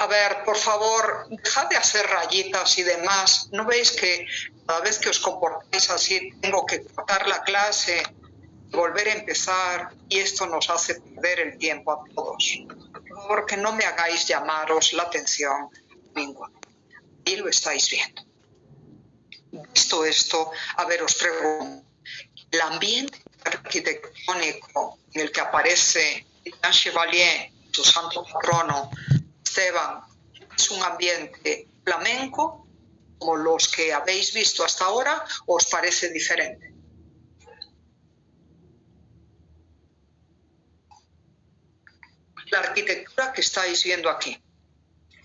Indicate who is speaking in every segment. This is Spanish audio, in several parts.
Speaker 1: A ver, por favor, dejad de hacer rayitas y demás. ¿No veis que cada vez que os comportáis así tengo que cortar la clase, volver a empezar y esto nos hace perder el tiempo a todos? Por favor, que no me hagáis llamaros la atención ninguna. Ahí lo estáis viendo. Visto esto, a ver, os pregunto, el ambiente arquitectónico en el que aparece Jean Chevalier, su santo patrono, Esteban, ¿es un ambiente flamenco como los que habéis visto hasta ahora o os parece diferente? La arquitectura que estáis viendo aquí,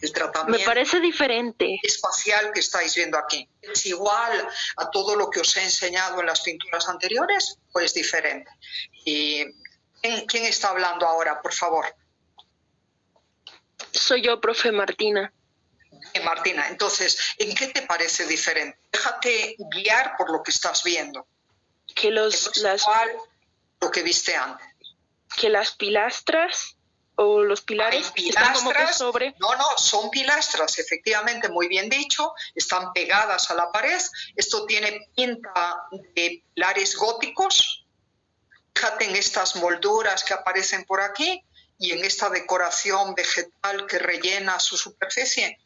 Speaker 1: el tratamiento
Speaker 2: me parece diferente
Speaker 1: espacial que estáis viendo aquí, ¿es igual a todo lo que os he enseñado en las pinturas anteriores o es diferente? ¿Y quién está hablando ahora, por favor?
Speaker 2: Soy yo, profe Martina.
Speaker 1: Martina, entonces, ¿en qué te parece diferente? Déjate guiar por lo que estás viendo.
Speaker 2: Que
Speaker 1: No es igual lo que viste antes.
Speaker 2: Que las pilastras o los pilares están como que sobre.
Speaker 1: No, son pilastras, efectivamente, muy bien dicho, están pegadas a la pared. Esto tiene pinta de pilares góticos. Fíjate en estas molduras que aparecen por aquí y en esta decoración vegetal que rellena su superficie.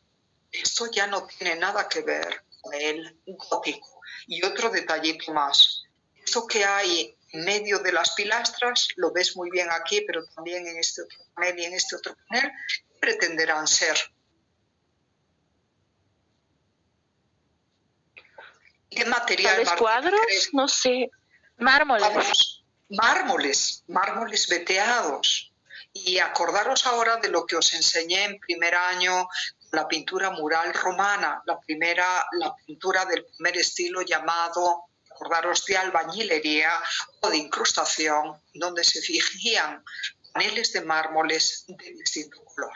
Speaker 1: Esto ya no tiene nada que ver con el gótico. Y otro detallito más. Esto que hay en medio de las pilastras, lo ves muy bien aquí, pero también en este otro panel y en este otro panel, ¿qué pretenderán ser? ¿Qué material?
Speaker 2: ¿Tales cuadros? No sé.
Speaker 3: Mármoles.
Speaker 1: Mármoles veteados. Y acordaros ahora de lo que os enseñé en primer año, la pintura mural romana, la pintura del primer estilo llamado, acordaros, de albañilería o de incrustación, donde se fingían paneles de mármoles de distinto color.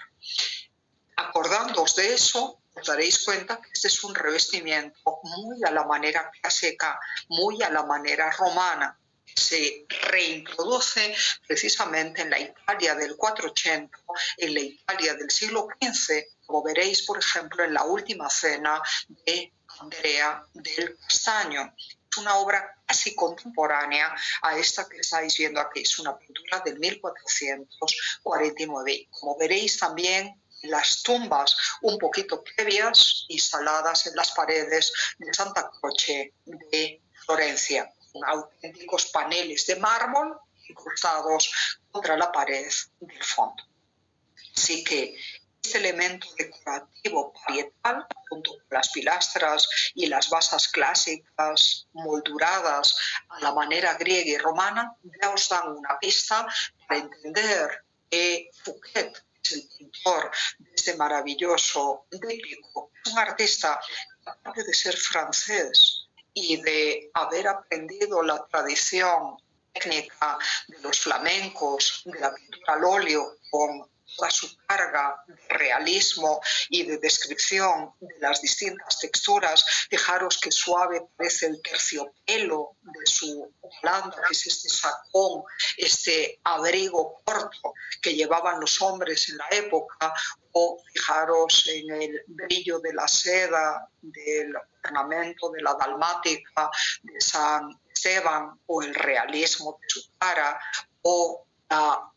Speaker 1: Acordándoos de eso, os daréis cuenta que este es un revestimiento muy a la manera clásica, muy a la manera romana. Se reintroduce precisamente en la Italia del 480, en la Italia del siglo XV, como veréis, por ejemplo, en la Última Cena de Andrea del Castaño. Es una obra casi contemporánea a esta que estáis viendo aquí. Es una pintura del 1449. Como veréis también, las tumbas un poquito previas instaladas en las paredes de Santa Croce de Florencia, con auténticos paneles de mármol incrustados contra la pared del fondo. Así que este elemento decorativo parietal, junto con las pilastras y las basas clásicas molduradas a la manera griega y romana, ya os dan una pista para entender que Fouquet es el pintor de este maravilloso díptico. Es un artista que, aparte de ser francés y de haber aprendido la tradición técnica de los flamencos, de la pintura al óleo, con toda su carga de realismo y de descripción de las distintas texturas. Fijaros qué suave parece el terciopelo de su holanda, que es este sacón, este abrigo corto que llevaban los hombres en la época, o fijaros en el brillo de la seda, del ornamento de la dalmática de San Esteban, o el realismo de su cara, o la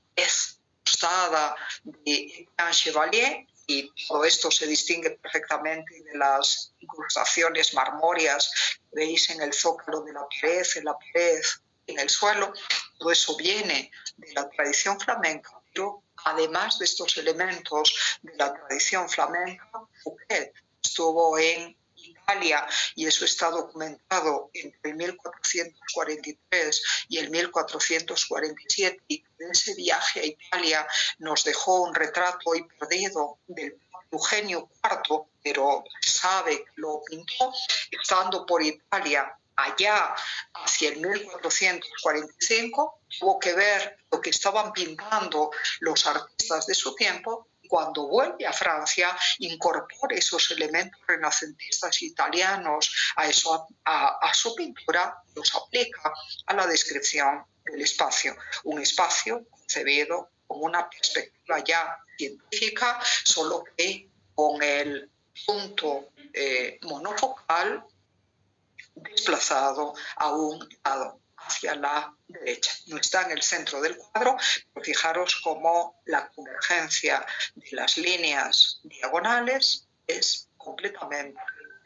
Speaker 1: de Jean Chevalier, y todo esto se distingue perfectamente de las incrustaciones marmóreas que veis en el zócalo de la pared, en la pared, en el suelo. Todo eso viene de la tradición flamenca, pero además de estos elementos de la tradición flamenca, Fouquet estuvo en Italia, y eso está documentado entre el 1443 y el 1447, y en ese viaje a Italia nos dejó un retrato hoy perdido del Eugenio IV, pero sabe que lo pintó estando por Italia. Allá, hacia el 1445, tuvo que ver lo que estaban pintando los artistas de su tiempo. Cuando vuelve a Francia, incorpora esos elementos renacentistas italianos a su pintura, los aplica a la descripción del espacio. Un espacio concebido como una perspectiva ya científica, solo que con el punto monofocal desplazado a un lado, hacia la derecha. No está en el centro del cuadro, pero fijaros cómo la convergencia de las líneas diagonales es completamente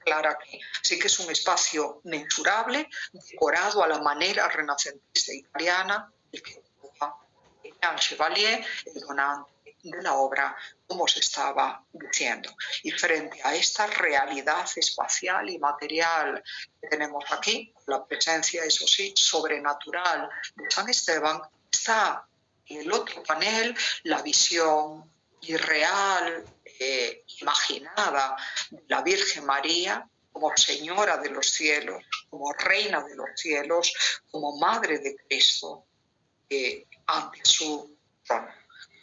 Speaker 1: clara aquí. Así que es un espacio mensurable, decorado a la manera renacentista italiana, el que ocupa Jean Chevalier, el donante de la obra, como os estaba diciendo. Y frente a esta realidad espacial y material que tenemos aquí, la presencia, eso sí, sobrenatural de San Esteban, está en el otro panel la visión irreal, imaginada de la Virgen María como Señora de los cielos, como Reina de los cielos, como Madre de Cristo, ante su trono,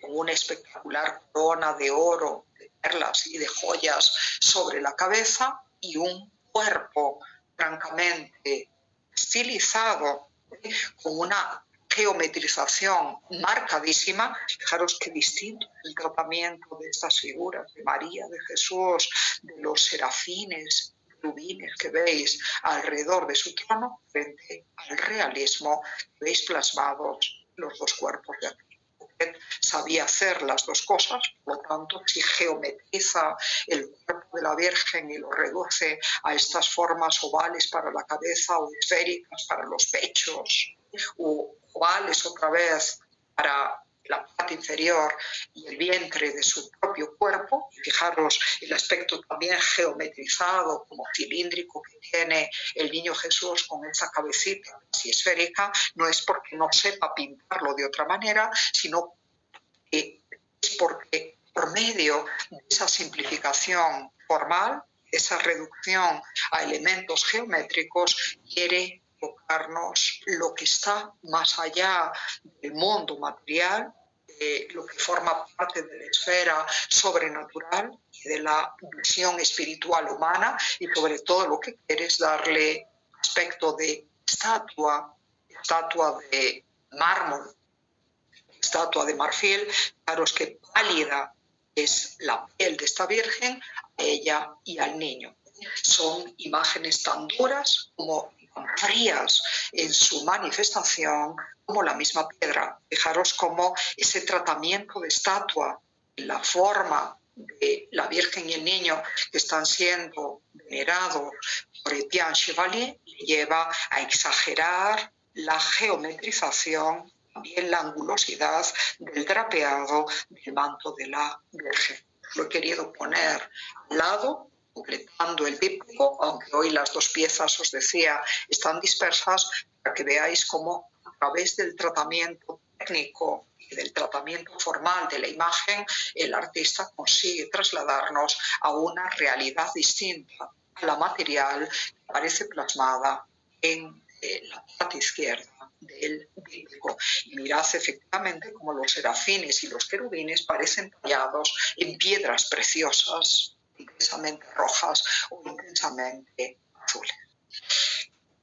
Speaker 1: con una espectacular corona de oro, de perlas y de joyas sobre la cabeza y un cuerpo francamente estilizado, con una geometrización marcadísima. Fijaros qué distinto es el tratamiento de estas figuras de María, de Jesús, de los serafines, querubines que veis alrededor de su trono, frente al realismo que veis plasmados los dos cuerpos de aquí. Usted sabía hacer las dos cosas, por lo tanto, si geometriza el cuerpo de la Virgen y lo reduce a estas formas ovales para la cabeza o esféricas para los pechos, o ovales otra vez para la parte inferior y el vientre de su propio cuerpo. Fijaros el aspecto también geometrizado, como cilíndrico, que tiene el niño Jesús con esa cabecita así esférica. No es porque no sepa pintarlo de otra manera, sino que es porque por medio de esa simplificación formal, esa reducción a elementos geométricos, quiere tocarnos lo que está más allá del mundo material, lo que forma parte de la esfera sobrenatural y de la visión espiritual humana, y sobre todo lo que quiere es darle aspecto de estatua de mármol, estatua de marfil. Fijaros qué pálida es la piel de esta Virgen, a ella y al niño. Son imágenes tan duras como frías en su manifestación, como la misma piedra. Fijaros cómo ese tratamiento de estatua, la forma de la Virgen y el niño que están siendo venerados por Jean Chevalier, lleva a exagerar la geometrización, también la angulosidad del drapeado del manto de la Virgen. Lo he querido poner al lado, completando el díptico, aunque hoy las dos piezas, os decía, están dispersas, para que veáis cómo a través del tratamiento técnico y del tratamiento formal de la imagen, el artista consigue trasladarnos a una realidad distinta a la material que aparece plasmada en la parte izquierda del díptico. Y mirad efectivamente cómo los serafines y los querubines parecen tallados en piedras preciosas, intensamente rojas o intensamente azules.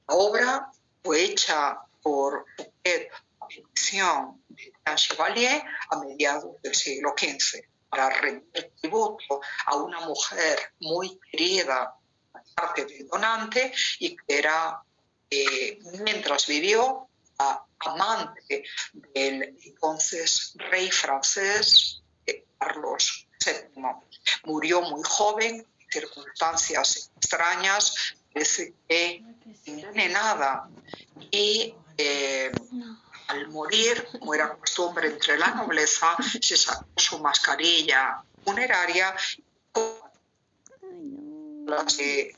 Speaker 1: La obra fue hecha por Fouquet a petición de Jean Chevalier a mediados del siglo XV para rendir tributo a una mujer muy querida por parte del donante y que era, mientras vivió, la amante del entonces rey francés Carlos VII. Murió muy joven, en circunstancias extrañas, parece que envenenada, y al morir, como era costumbre entre la nobleza, se sacó su mascarilla funeraria, las que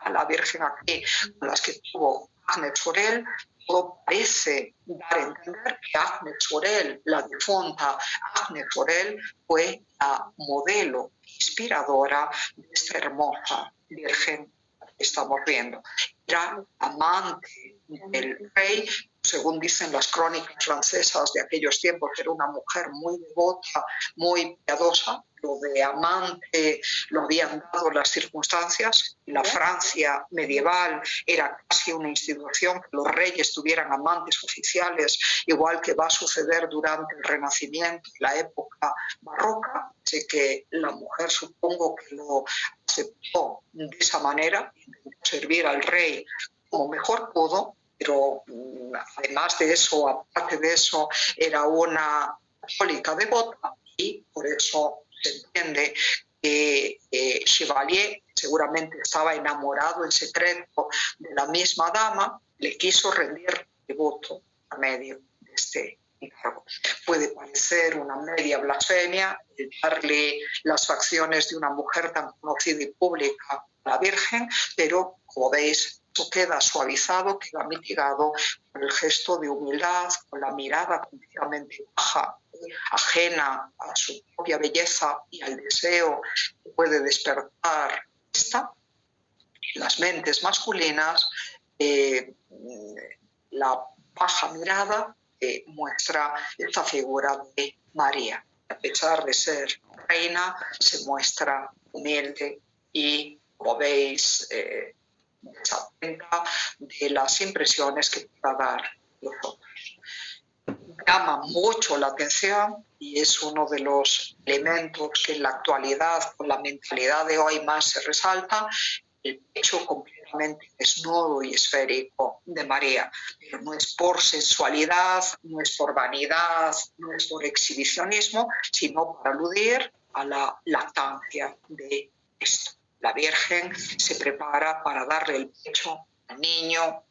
Speaker 1: da la Virgen aquí, las que tuvo Agnes Sorel. Todo parece dar a entender que Agnes Sorel, la difunta Agnes Sorel, fue la modelo inspiradora de esta hermosa Virgen que estamos viendo. Era amante del rey. Según dicen las crónicas francesas de aquellos tiempos, era una mujer muy devota, muy piadosa. Lo de amante lo habían dado las circunstancias. La Francia medieval era casi una institución que los reyes tuvieran amantes oficiales, igual que va a suceder durante el Renacimiento, la época barroca. Así que la mujer, supongo que lo aceptó de esa manera, intentó servir al rey como mejor pudo, pero además de eso, aparte de eso, era una católica devota, y por eso se entiende que Chevalier seguramente estaba enamorado en secreto de la misma dama, le quiso rendir tributo a medio de este encargo. Puede parecer una media blasfemia el darle las facciones de una mujer tan conocida y pública a la Virgen, pero como veis, eso queda suavizado, queda mitigado por el gesto de humildad, con la mirada completamente baja, ajena a su propia belleza y al deseo que puede despertar las mentes masculinas, la baja mirada que muestra esta figura de María. A pesar de ser reina, se muestra humilde y, como veis, desatenta de las impresiones que pueda dar los otros. Llama mucho la atención y es uno de los elementos que en la actualidad, con la mentalidad de hoy, más se resalta, el pecho completamente desnudo y esférico de María. Pero no es por sensualidad, no es por vanidad, no es por exhibicionismo, sino para aludir a la lactancia de Cristo. La Virgen se prepara para darle el pecho al niño,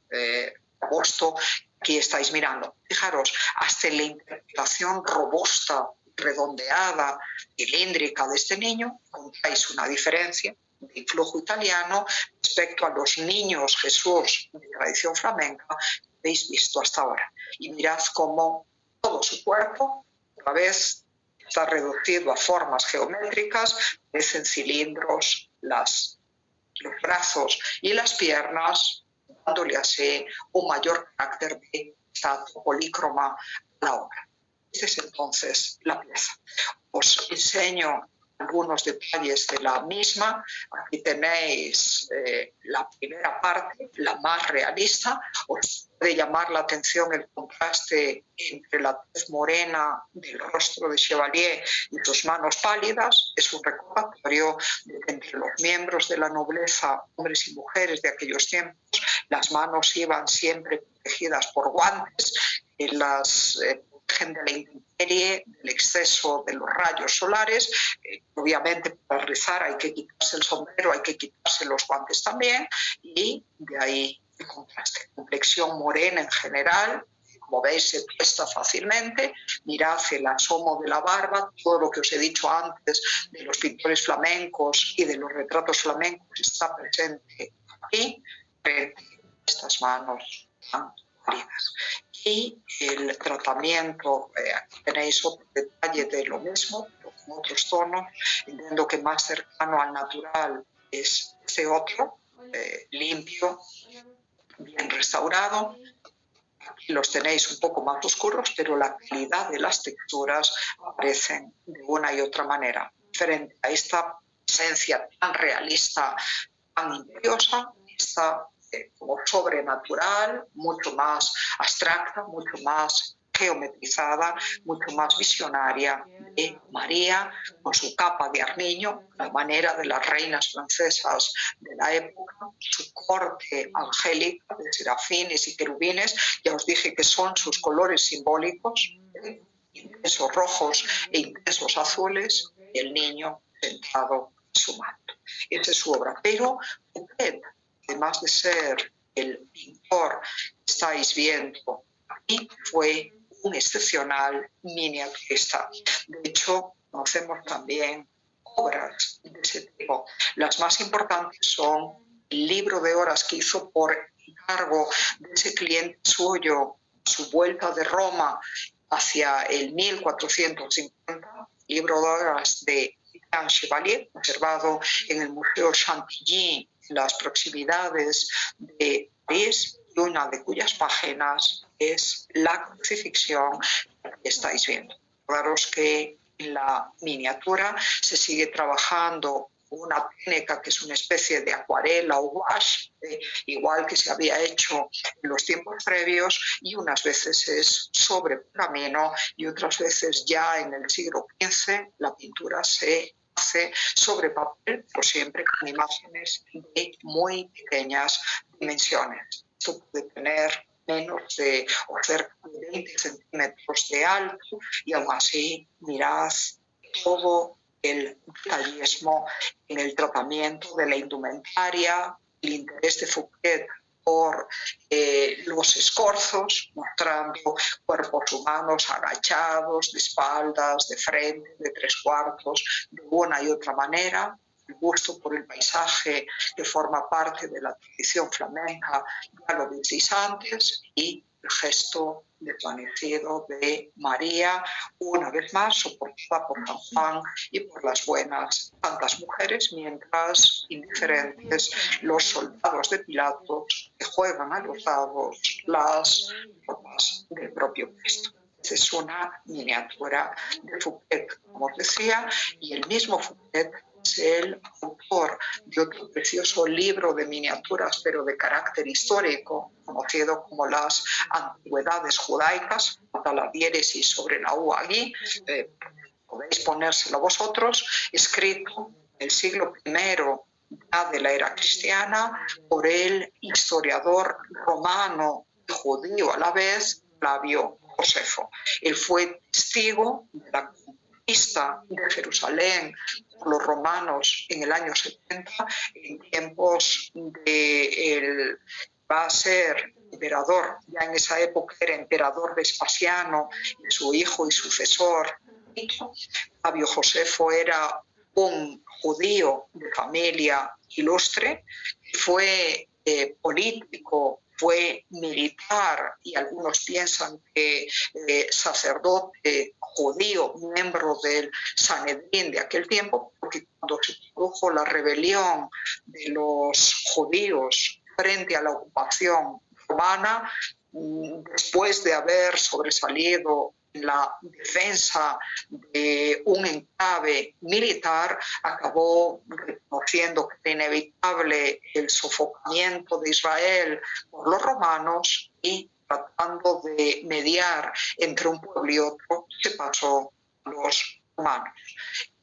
Speaker 1: agosto. Aquí estáis mirando. Fijaros, hasta la interpretación robusta, redondeada, cilíndrica de este niño, encontráis una diferencia de influjo italiano respecto a los niños Jesús de tradición flamenca que habéis visto hasta ahora. Y mirad cómo todo su cuerpo, otra vez, está reducido a formas geométricas, parecen cilindros, los brazos y las piernas, dándole así un mayor carácter de estado polícroma a la obra. Esta es entonces la pieza. Os enseño algunos detalles de la misma. Aquí tenéis la primera parte, la más realista. Os puede llamar la atención el contraste entre la tez morena del rostro de Chevalier y sus manos pálidas. Es un recordatorio de que entre los miembros de la nobleza, hombres y mujeres de aquellos tiempos, las manos iban siempre protegidas por guantes que las protegen de la intemperie, del exceso de los rayos solares. Obviamente, para rezar hay que quitarse el sombrero, hay que quitarse los guantes también, y de ahí el contraste. Complexión morena en general, como veis, se presta fácilmente. Mirad el asomo de la barba, todo lo que os he dicho antes de los pintores flamencos y de los retratos flamencos está presente aquí, frente a estas manos tan pálidas. Y el tratamiento, aquí tenéis otro detalle de lo mismo, pero con otros tonos, entiendo que más cercano al natural es este otro, limpio, bien restaurado. Aquí los tenéis un poco más oscuros, pero la calidad de las texturas aparecen de una y otra manera. Frente a esta esencia tan realista, tan imperiosa, esta como sobrenatural, mucho más abstracta, mucho más geometrizada, mucho más visionaria de María, con su capa de armiño, la manera de las reinas francesas de la época, su corte angélica de serafines y querubines. Ya os dije que son sus colores simbólicos, intensos rojos e intensos azules, y el niño sentado en su manto. Esa es su obra. Pero Courbet, además de ser el pintor que estáis viendo aquí, fue un excepcional miniaturista. De hecho, conocemos también obras de ese tipo. Las más importantes son el libro de horas que hizo por encargo de ese cliente suyo, su vuelta de Roma hacia el 1450, libro de horas de Jean Chevalier, conservado en el Museo Chantilly, en las proximidades de París. y una de cuyas páginas es la crucifixión que estáis viendo. Recordaros que en la miniatura se sigue trabajando una técnica que es una especie de acuarela o gouache, igual que se había hecho en los tiempos previos, y unas veces es sobre pergamino y otras veces ya en el siglo XV la pintura se hace sobre papel, pero siempre con imágenes de muy pequeñas dimensiones. Esto puede tener menos de o cerca de 20 centímetros de alto y aún así mirad todo el detallismo en el tratamiento de la indumentaria, el interés de Fouquet por los escorzos, mostrando cuerpos humanos agachados, de espaldas, de frente, de tres cuartos, de una y otra manera. El gusto por el paisaje que forma parte de la tradición flamenca, ya lo visteis antes, y el gesto desvanecido de María, una vez más soportada por San Juan y por las buenas tantas mujeres, mientras indiferentes los soldados de Pilatos que juegan a los dados las tropas del propio Cristo. Esta es una miniatura de Fouquet, como os decía, y el mismo Fouquet es el autor de otro precioso libro de miniaturas, pero de carácter histórico, conocido como las Antigüedades Judaicas, la diéresis sobre la U aquí, podéis ponérselo vosotros, escrito en el siglo I ya de la era cristiana por el historiador romano y judío a la vez, Flavio Josefo. Él fue testigo de la conquista de Jerusalén por los romanos en el año 70, en tiempos de va a ser emperador, ya en esa época era emperador Vespasiano, y su hijo y sucesor Tito. Flavio Josefo era un judío de familia ilustre, fue político, fue militar y algunos piensan que sacerdote judío, miembro del Sanedrín de aquel tiempo, porque cuando se produjo la rebelión de los judíos frente a la ocupación romana, después de haber sobresalido en la defensa de un enclave militar, acabó reconociendo que era inevitable el sofocamiento de Israel por los romanos y tratando de mediar entre un pueblo y otro, se pasó a los romanos.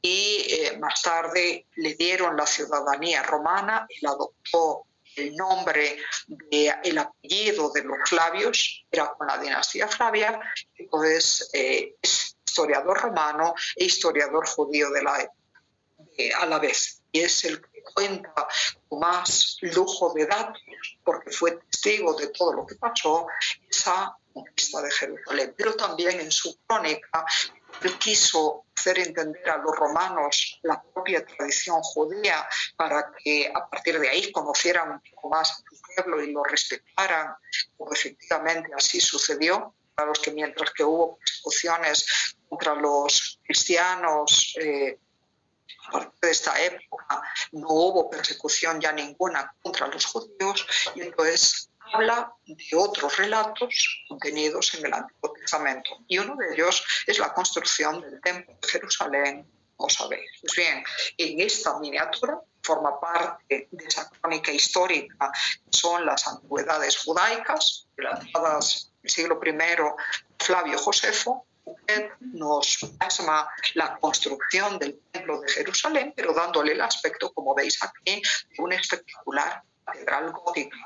Speaker 1: Y más tarde le dieron la ciudadanía romana, él adoptó el nombre del apellido de los Flavios, era con la dinastía Flavia, entonces es historiador romano e historiador judío de la época, a la vez. Y es el que cuenta con más lujo de datos, porque fue testigo de todo lo que pasó, esa conquista de Jerusalén. Pero también en su crónica, él quiso hacer entender a los romanos la propia tradición judía para que a partir de ahí conocieran un poco más a su pueblo y lo respetaran, como efectivamente así sucedió. Para los que mientras que hubo persecuciones contra los cristianos, a partir de esta época no hubo persecución ya ninguna contra los judíos, y entonces habla de otros relatos contenidos en el Antiguo Testamento. Y uno de ellos es la construcción del Templo de Jerusalén, como sabéis. Pues bien, en esta miniatura forma parte de esa crónica histórica que son las Antigüedades Judaicas, relatadas en el siglo I Flavio Josefo. Nos plasma la construcción del Templo de Jerusalén, pero dándole el aspecto, como veis aquí, de una espectacular catedral gótica,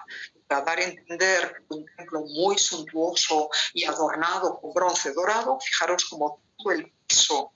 Speaker 1: para dar a entender un templo muy suntuoso y adornado con bronce dorado. Fijaros como todo el piso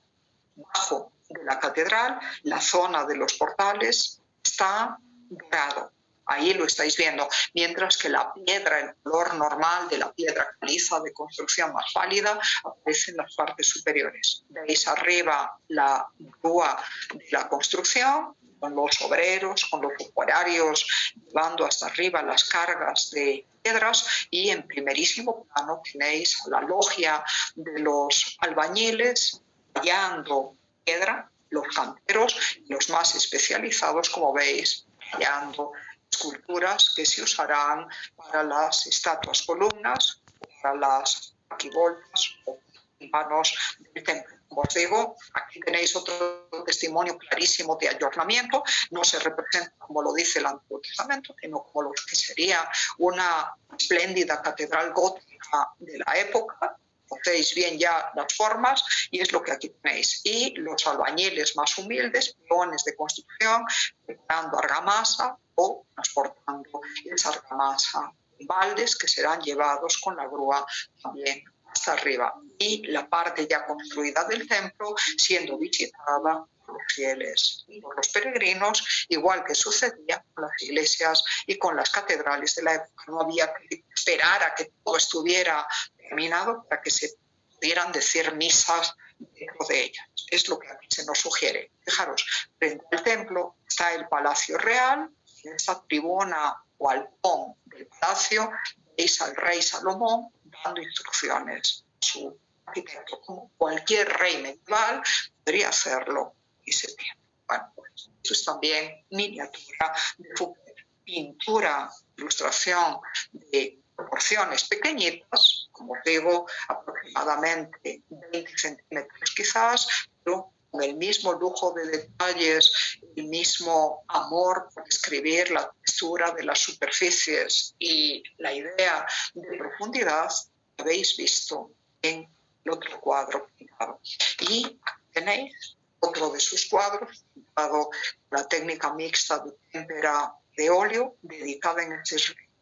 Speaker 1: bajo de la catedral, la zona de los portales, está dorado. Ahí lo estáis viendo, mientras que la piedra, el color normal de la piedra caliza de construcción más pálida, aparece en las partes superiores. Veis arriba la grúa de la construcción, con los obreros, con los operarios, llevando hasta arriba las cargas de piedras, y en primerísimo plano tenéis la logia de los albañiles tallando piedra, los canteros y los más especializados, como veis, tallando, esculturas que se usarán para las estatuas columnas, para las arquivoltas o tímpanos del templo. Como os digo, aquí tenéis otro testimonio clarísimo de ayornamiento. No se representa como lo dice el Antiguo Testamento, sino como lo que sería una espléndida catedral gótica de la época. Conocéis bien ya las formas y es lo que aquí tenéis. Y los albañiles más humildes, peones de construcción, preparando argamasa o transportando esa argamasa en baldes que serán llevados con la grúa también hasta arriba. Y la parte ya construida del templo siendo visitada por los fieles y por los peregrinos, igual que sucedía con las iglesias y con las catedrales de la época. No había que esperar a que todo estuviera terminado para que se pudieran decir misas dentro de ellas. Es lo que aquí se nos sugiere. Fijaros, frente al templo está el Palacio Real. En esta tribuna o balcón del palacio veis al rey Salomón dando instrucciones a su arquitecto, como cualquier rey medieval podría hacerlo en ese tiempo. Bueno, pues esto es también miniatura de Fouquet, pintura, ilustración de proporciones pequeñitas, como os digo, aproximadamente 20 centímetros quizás, pero con el mismo lujo de detalles, el mismo amor por escribir la textura de las superficies y la idea de profundidad que habéis visto en el otro cuadro pintado. Y tenéis otro de sus cuadros pintado con la técnica mixta de témpera de óleo, dedicada en este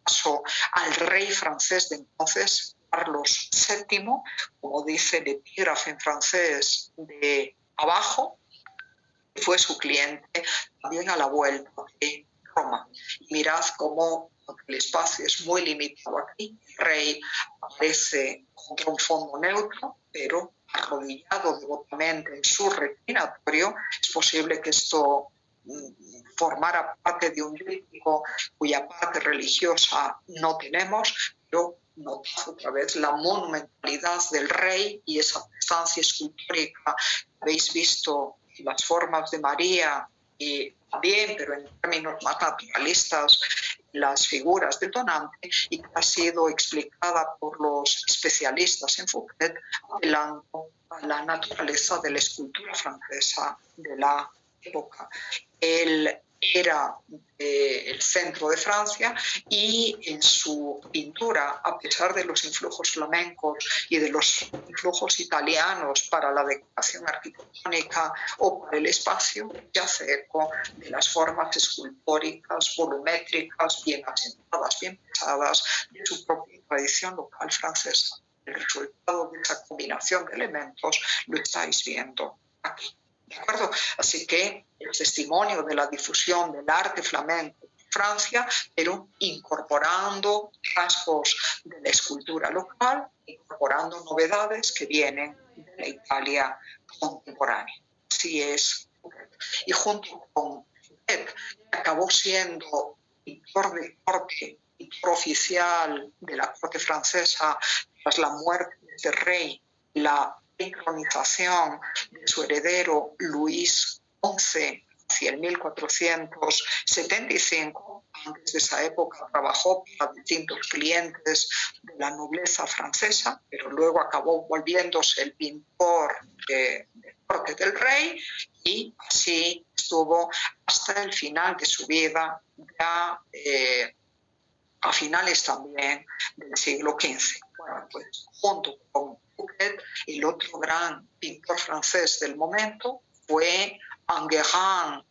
Speaker 1: caso al rey francés de entonces, Carlos VII, como dice el epígrafe en francés de abajo, y fue su cliente también a la vuelta de Roma. Y mirad cómo el espacio es muy limitado aquí. El rey aparece contra un fondo neutro, pero arrodillado devotamente en su reclinatorio. Es posible que esto formara parte de un díptico cuya parte religiosa no tenemos, pero notad otra vez la monumentalidad del rey y esa prestancia escultórica que habéis visto en las formas de María y también, pero en términos más naturalistas, las figuras del donante, y que ha sido explicada por los especialistas en Fouquet, apelando a la naturaleza de la escultura francesa de la época. Él era el centro de Francia y en su pintura, a pesar de los influjos flamencos y de los influjos italianos para la decoración arquitectónica o para el espacio, ya hace eco de las formas escultóricas, volumétricas, bien asentadas, bien pesadas, de su propia tradición local francesa. El resultado de esa combinación de elementos lo estáis viendo aquí. ¿De acuerdo? Así que el testimonio de la difusión del arte flamenco en Francia, pero incorporando rasgos de la escultura local, incorporando novedades que vienen de la Italia contemporánea. Así es. Y junto con Fouquet, que acabó siendo pintor de corte, pintor oficial de la corte francesa tras la muerte del rey, la sincronización de su heredero Luis XI hacia el 1475. Antes de esa época trabajó para distintos clientes de la nobleza francesa, pero luego acabó volviéndose el pintor de corte del rey y así estuvo hasta el final de su vida, ya a finales también del siglo XV. Bueno, pues junto con Fouquet, el otro gran pintor francés del momento fue Enguerrand.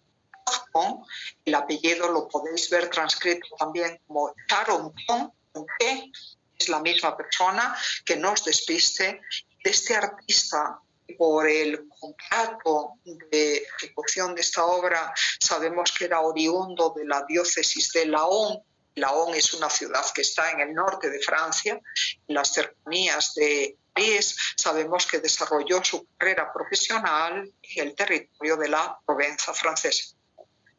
Speaker 1: El apellido lo podéis ver transcrito también como Charenton, que es la misma persona, que no os despiste de este artista. Por el contrato de ejecución de esta obra sabemos que era oriundo de la diócesis de Laon. Laon es una ciudad que está en el norte de Francia, en las cercanías de París. Sabemos que desarrolló su carrera profesional en el territorio de la Provenza francesa,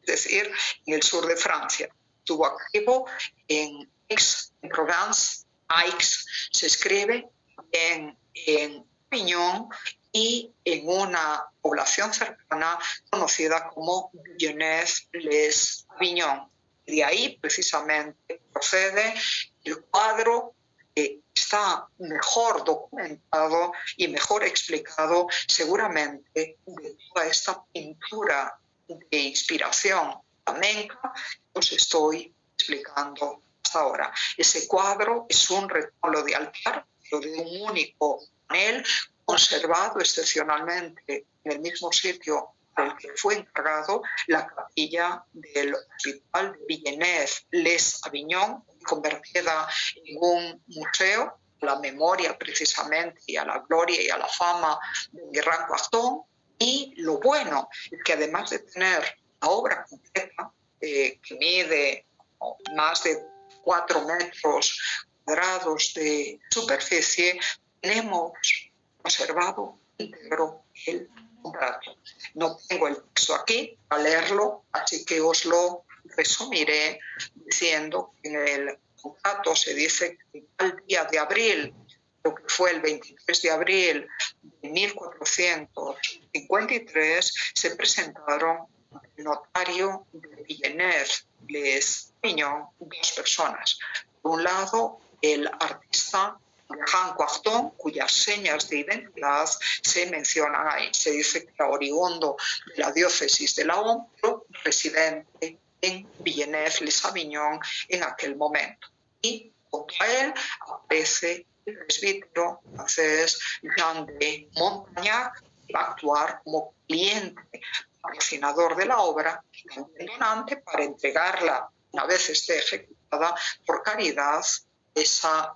Speaker 1: es decir, en el sur de Francia. Estuvo activo en Aix-en-Provence. Aix se escribe en Avignon y en una población cercana conocida como Villeneuve-les-Avignon. Y de ahí precisamente procede el cuadro que está mejor documentado y mejor explicado seguramente de toda esta pintura de inspiración flamenca que os estoy explicando hasta ahora. Ese cuadro es un retablo de altar, pero de un único panel, conservado excepcionalmente en el mismo sitio del que fue encargado, la capilla del Hospital de Villeneuve-les-Avignon, convertida en un museo, a la memoria precisamente y a la gloria y a la fama de Guerrin Quarton. Y lo bueno es que además de tener la obra completa, que mide más de 4 metros cuadrados de superficie, tenemos conservado íntegro el contrato. No tengo el texto aquí para leerlo, así que os lo resumiré diciendo que en el contrato se dice que el día de abril, lo que fue el 23 de abril de 1453, se presentaron ante el notario de Villeneuve-les-Avignon 2 personas. Por un lado, el artista Guerrin Quarton, cuyas señas de identidad se mencionan ahí. Se dice que era oriundo de la diócesis de Laon, pero residente en Villeneuve-les-Avignon en aquel momento. Y junto a él aparece el presbítero francés Jean de Montagnac, que va a actuar como cliente patrocinador de la obra y también donante para entregarla, una vez esté ejecutada, por caridad, esa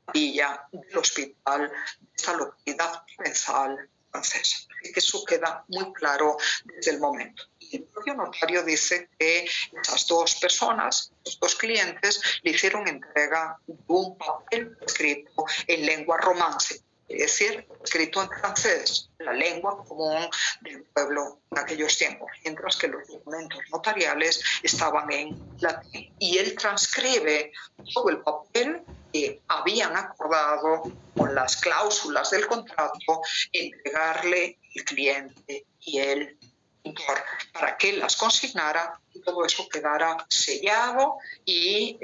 Speaker 1: capilla del hospital de esta localidad provenzal francesa. Así que eso queda muy claro desde el momento. Y el propio notario dice que esas 2 personas, los 2 clientes, le hicieron entrega de un papel escrito en lengua romance, es decir, escrito en francés, la lengua común del pueblo en aquellos tiempos, mientras que los documentos notariales estaban en latín. Y él transcribe todo el papel que habían acordado con las cláusulas del contrato entregarle el cliente y el pintor para que las consignara y todo eso quedara sellado y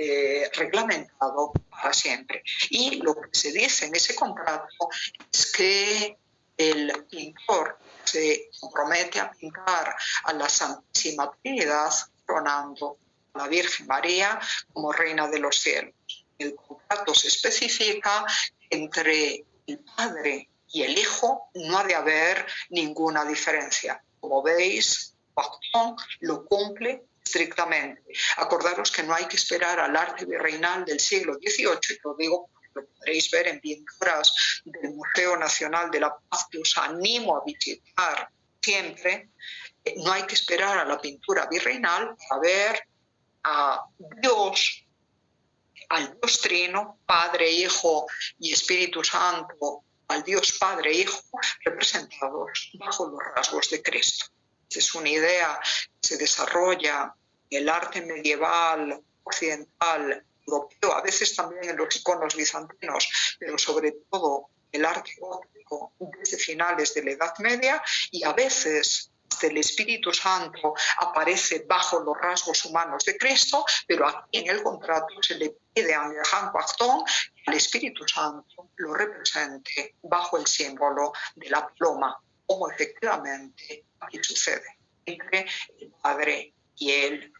Speaker 1: reglamentado para siempre. Y lo que se dice en ese contrato es que el pintor se compromete a pintar a la Santísima Trinidad coronando a la Virgen María como Reina de los Cielos. En el contrato se especifica que entre el Padre y el Hijo no ha de haber ninguna diferencia. Como veis, Quarton lo cumple estrictamente. Acordaros que no hay que esperar al arte virreinal del siglo XVIII, y lo digo porque lo podréis ver en pinturas del Museo Nacional de la Paz, que os animo a visitar siempre. No hay que esperar a la pintura virreinal para ver a Dios, al Dios Trino, Padre, Hijo y Espíritu Santo, al Dios Padre e Hijo, representados bajo los rasgos de Cristo. Esa es una idea que se desarrolla en el arte medieval, occidental, europeo, a veces también en los iconos bizantinos, pero sobre todo el arte gótico desde finales de la Edad Media, y a veces el Espíritu Santo aparece bajo los rasgos humanos de Cristo, pero aquí en el contrato se le pide a Guerrin Quarton que el Espíritu Santo lo represente bajo el símbolo de la ploma, como efectivamente aquí sucede entre el Padre y el Hijo.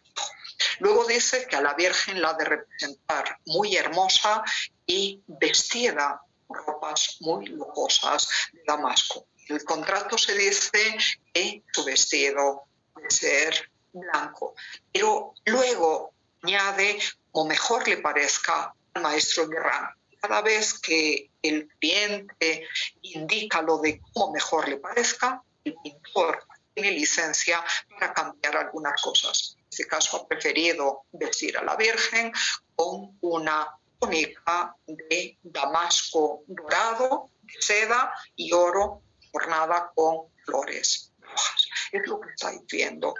Speaker 1: Luego dice que a la Virgen la ha de representar muy hermosa y vestida con ropas muy lujosas de damasco. En el contrato se dice que su vestido debe ser blanco, pero luego añade como mejor le parezca al maestro Guerrin. Cada vez que el cliente indica lo de cómo mejor le parezca, el pintor tiene licencia para cambiar algunas cosas. En este caso ha preferido vestir a la Virgen con una túnica de damasco dorado, de seda y oro, ornada con flores rojas. Es lo que estáis viendo.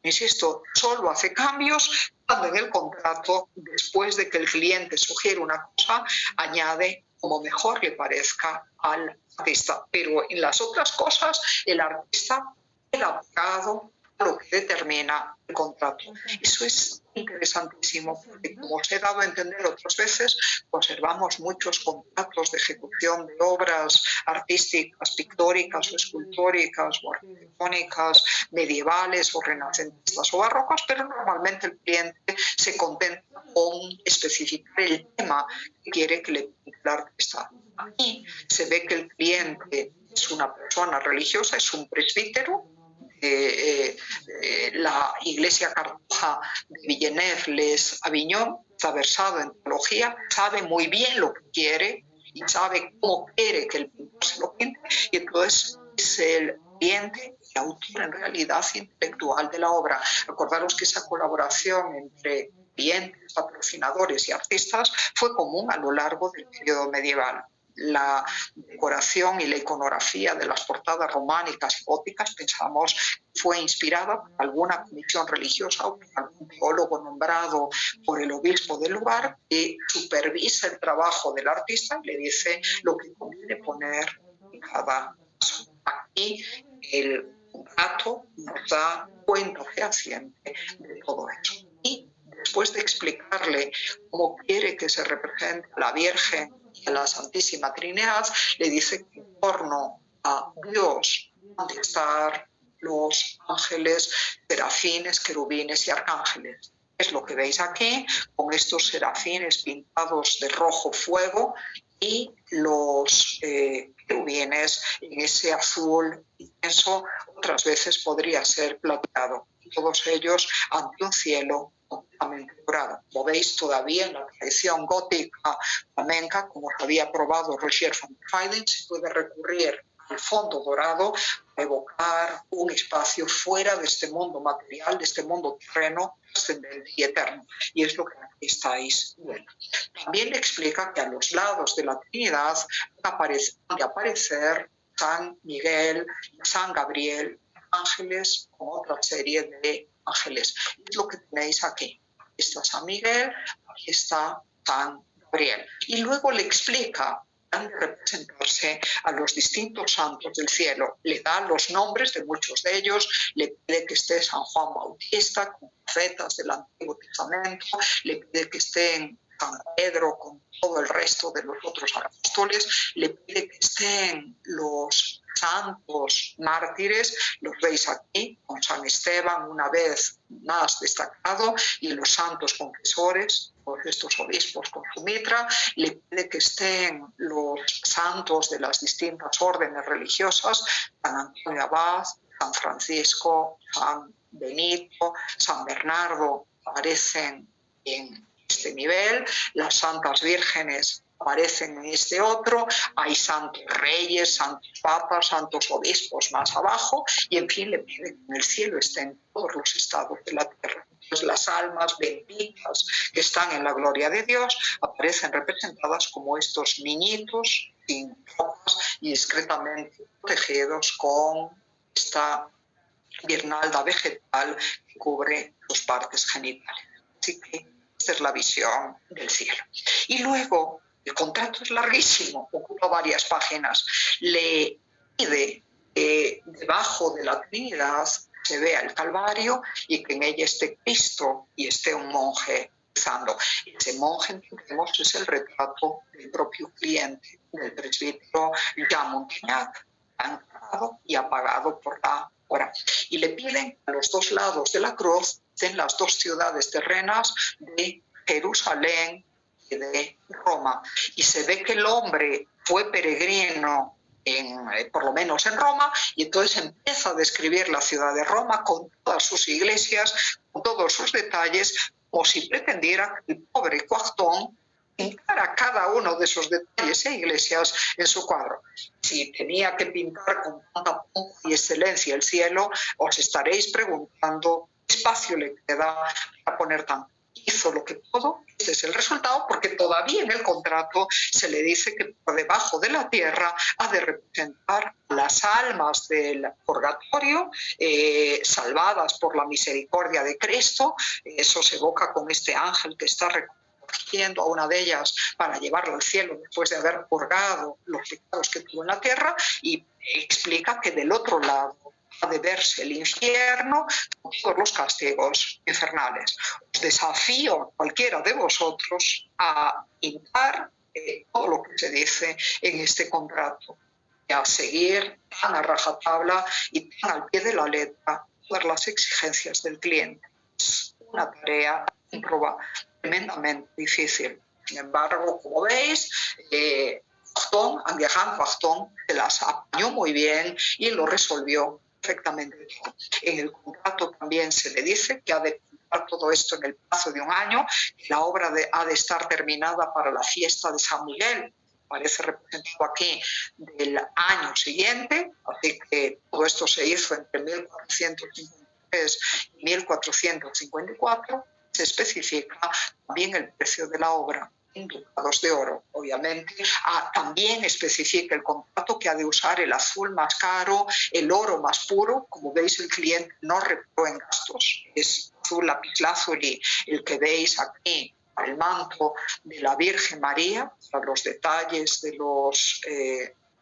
Speaker 1: Insisto, solo hace cambios cuando en el contrato, después de que el cliente sugiere una cosa, añade como mejor le parezca al artista. Pero en las otras cosas, el artista queda apegado a lo que que determina el contrato. Eso es interesantísimo, porque como os he dado a entender otras veces, conservamos muchos contratos de ejecución de obras artísticas, pictóricas o escultóricas o arquitectónicas, medievales o renacentistas o barrocas, pero normalmente el cliente se contenta con especificar el tema que quiere que le pinte el artista. Aquí se ve que el cliente es una persona religiosa, es un presbítero. La Iglesia Cartuja de Villeneuve-les-Avignon está versado en teología, sabe muy bien lo que quiere y sabe cómo quiere que el pintor se lo pinte, y entonces es el cliente y autor en realidad intelectual de la obra. Acordaros que esa colaboración entre clientes, patrocinadores y artistas fue común a lo largo del periodo medieval. La decoración y la iconografía de las portadas románicas y góticas, pensamos, fue inspirada por alguna comisión religiosa o por algún teólogo nombrado por el obispo del lugar que supervisa el trabajo del artista y le dice lo que conviene poner en cada caso. Aquí el contrato nos da cuenta fehaciente de todo eso. Y después de explicarle cómo quiere que se represente a la Virgen y a la Santísima Trinidad, le dice que en torno a Dios han de estar los ángeles, serafines, querubines y arcángeles. Es lo que veis aquí, con estos serafines pintados de rojo fuego y los querubines en ese azul intenso, otras veces podría ser plateado. Todos ellos ante un cielo completamente dorado. Como veis, todavía en la tradición gótica flamenca, como había probado Roger van der Weyden, se puede recurrir al fondo dorado para evocar un espacio fuera de este mundo material, de este mundo terreno, trascendente y eterno. Y es lo que aquí estáis viendo. También le explica que a los lados de la Trinidad han de aparecer San Miguel, San Gabriel, ángeles con otra serie de ángeles. Es lo que tenéis aquí. Aquí está San Miguel, aquí está San Gabriel. Y luego le explica, han de representarse a los distintos santos del cielo. Le da los nombres de muchos de ellos, le pide que esté San Juan Bautista con profetas del Antiguo Testamento, le pide que estén San Pedro con todo el resto de los otros apóstoles, le pide que estén los santos mártires, los veis aquí, con San Esteban una vez más destacado, y los santos confesores, por estos obispos con su mitra, le pide que estén los santos de las distintas órdenes religiosas, San Antonio Abad, San Francisco, San Benito, San Bernardo, aparecen en este nivel, las santas vírgenes aparecen en este otro, hay santos reyes, santos papas, santos obispos más abajo, y en fin le piden que en el cielo estén todos los estados de la tierra. Entonces las almas benditas que están en la gloria de Dios aparecen representadas como estos niñitos sin ropas y discretamente protegidos con esta guirnalda vegetal que cubre sus partes genitales. Así que esta es la visión del cielo. Y luego, el contrato es larguísimo, ocupa varias páginas. Le pide que debajo de la Trinidad se vea el Calvario y que en ella esté Cristo y esté un monje rezando. Ese monje, entendemos, es el retrato del propio cliente, del presbítero Jean Montagnac, anclado y apagado por la hora. Y le piden a los dos lados de la cruz en las dos ciudades terrenas de Jerusalén y de Roma. Y se ve que el hombre fue peregrino por lo menos en Roma, y entonces empieza a describir la ciudad de Roma con todas sus iglesias, con todos sus detalles, como si pretendiera que el pobre Coarton pintara cada uno de esos detalles e iglesias en su cuadro. Si tenía que pintar con tanta pompa y excelencia el cielo, os estaréis preguntando qué espacio le queda para poner tanto. Hizo lo que pudo, ese es el resultado, porque todavía en el contrato se le dice que por debajo de la tierra ha de representar las almas del purgatorio, salvadas por la misericordia de Cristo. Eso se evoca con este ángel que está recogiendo a una de ellas para llevarla al cielo después de haber purgado los pecados que tuvo en la tierra, y explica que del otro lado ha de verse el infierno con todos los castigos infernales. Os desafío a cualquiera de vosotros a pintar todo lo que se dice en este contrato, y a seguir tan a rajatabla y tan al pie de la letra todas las exigencias del cliente. Es una tarea tremendamente difícil. Sin embargo, como veis, Anguerrand Quarton se las apañó muy bien y lo resolvió perfectamente todo. En el contrato también se le dice que ha de pintar todo esto en el plazo de un año, que la obra ha de estar terminada para la fiesta de San Miguel, parece representado aquí, del año siguiente, así que todo esto se hizo entre 1453 y 1454. Se especifica también el precio de la obra en ducados de oro, obviamente. También especifica el contrato que ha de usar el azul más caro, el oro más puro. Como veis, el cliente no reparó en gastos, es azul lapislázuli el que veis aquí, el manto de la Virgen María, para los detalles de los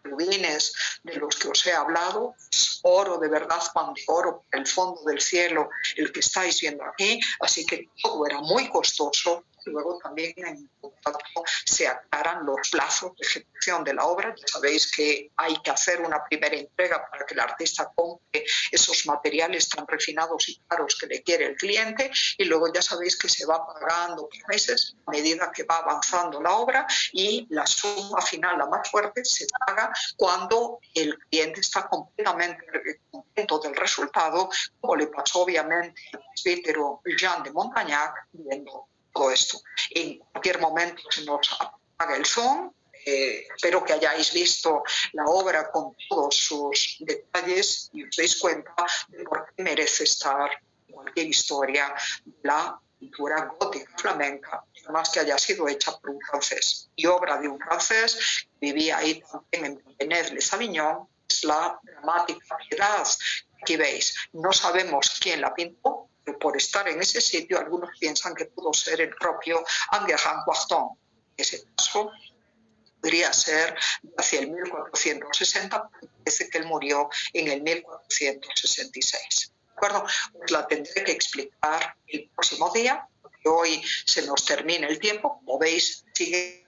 Speaker 1: rubines de los que os he hablado. Es oro de verdad, pan de oro, por el fondo del cielo, el que estáis viendo aquí, así que todo era muy costoso. Luego también en el contrato se aclaran los plazos de ejecución de la obra. Ya sabéis que hay que hacer una primera entrega para que el artista compre esos materiales tan refinados y caros que le quiere el cliente, y luego ya sabéis que se va pagando por meses a medida que va avanzando la obra, y la suma final, la más fuerte, se paga cuando el cliente está completamente contento del resultado, como le pasó obviamente al presbítero Jean de Montagnac viendo todo esto. En cualquier momento se nos apaga el Zoom. Espero que hayáis visto la obra con todos sus detalles y os deis cuenta de por qué merece estar en cualquier historia de la pintura gótica flamenca, además que haya sido hecha por un francés y obra de un francés que vivía ahí también en Venez-les-Avignon. Es la dramática Piedad. Aquí veis, no sabemos quién la pintó, pero por estar en ese sitio algunos piensan que pudo ser el propio Anguerrand Quarton. En ese caso podría ser hacia el 1460, porque parece que él murió en el 1466. ¿De acuerdo? Pues la tendré que explicar el próximo día, porque hoy se nos termina el tiempo. Como veis, sigue